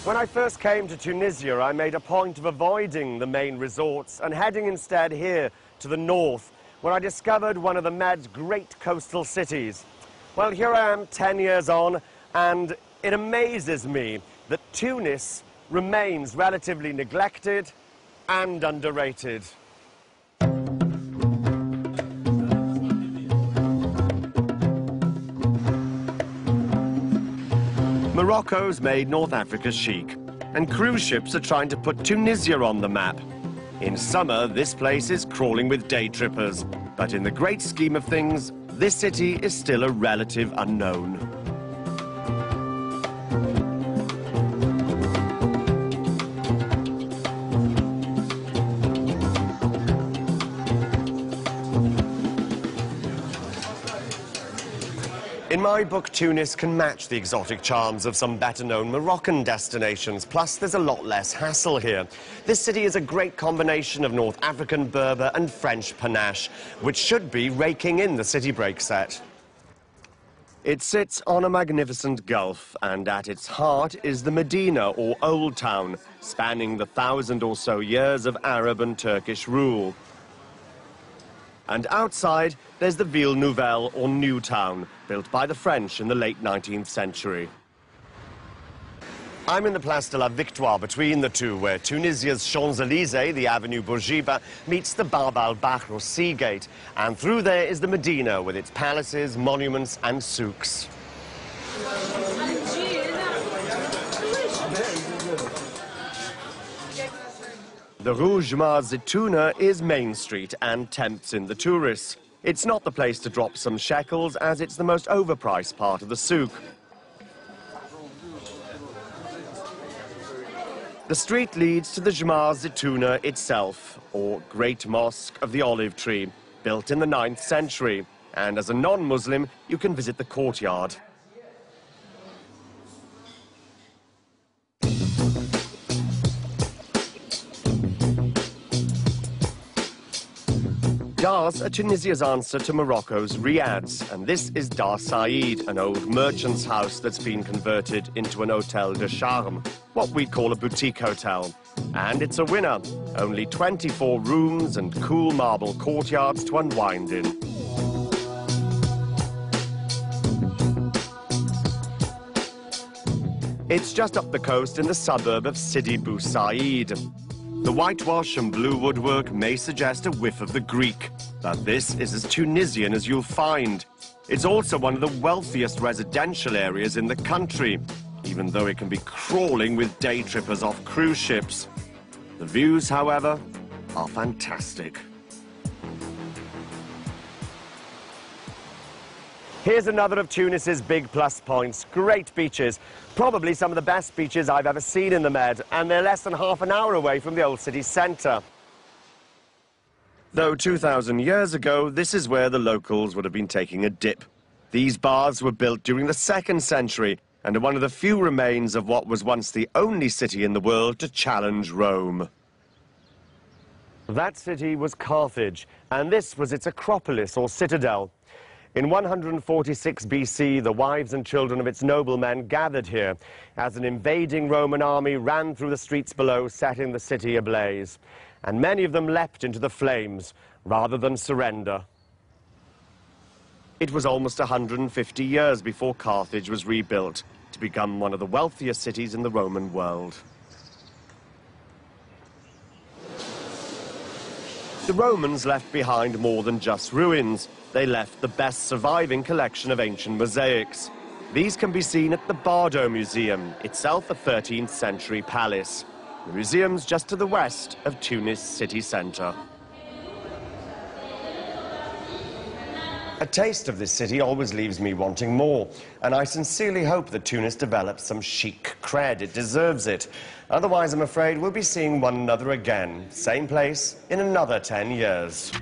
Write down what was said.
When I first came to Tunisia, I made a point of avoiding the main resorts and heading instead here to the north, where I discovered one of the Med's great coastal cities. Well, here I am 10 years on, and it amazes me that Tunis remains relatively neglected and underrated. Morocco's made North Africa chic, and cruise ships are trying to put Tunisia on the map. In summer, this place is crawling with day trippers, but in the great scheme of things, this city is still a relative unknown. In my book, Tunis can match the exotic charms of some better-known Moroccan destinations, plus there's a lot less hassle here. This city is a great combination of North African, Berber and French panache, which should be raking in the city break set. It sits on a magnificent gulf, and at its heart is the Medina, or Old Town, spanning the 1,000 or so years of Arab and Turkish rule. And outside, there's the Ville Nouvelle, or New Town, built by the French in the late 19th century. I'm in the Place de la Victoire between the two, where Tunisia's Champs-Élysées, the Avenue Bourguiba, meets the Bab al-Bahr, or Sea Gate. And through there is the Medina, with its palaces, monuments and souks. The Rue Jemaa Zitouna is Main Street and tempts in the tourists. It's not the place to drop some shekels, as it's the most overpriced part of the souk. The street leads to the Jemaa Zitouna itself, or Great Mosque of the Olive Tree, built in the 9th century. And as a non-Muslim, you can visit the courtyard. Dars are Tunisia's answer to Morocco's riads, and this is Dar Said, an old merchant's house that's been converted into an hôtel de charme, what we'd call a boutique hotel. And it's a winner. Only 24 rooms and cool marble courtyards to unwind in. It's just up the coast in the suburb of Sidi Bou Said. The whitewash and blue woodwork may suggest a whiff of the Greek, but this is as Tunisian as you'll find. It's also one of the wealthiest residential areas in the country, even though it can be crawling with day trippers off cruise ships. The views, however, are fantastic. Here's another of Tunis's big plus points. Great beaches. Probably some of the best beaches I've ever seen in the Med, and they're less than half an hour away from the old city centre. Though 2,000 years ago, this is where the locals would have been taking a dip. These baths were built during the 2nd century and are one of the few remains of what was once the only city in the world to challenge Rome. That city was Carthage, and this was its Acropolis, or citadel. In 146 BC, the wives and children of its noblemen gathered here as an invading Roman army ran through the streets below, setting the city ablaze. And many of them leapt into the flames rather than surrender. It was almost 150 years before Carthage was rebuilt to become one of the wealthiest cities in the Roman world. The Romans left behind more than just ruins. They left the best surviving collection of ancient mosaics. These can be seen at the Bardo Museum, itself a 13th century palace. The museum's just to the west of Tunis city centre. A taste of this city always leaves me wanting more, and I sincerely hope that Tunis develops some chic cred. It deserves it. Otherwise, I'm afraid we'll be seeing one another again, same place, in another 10 years.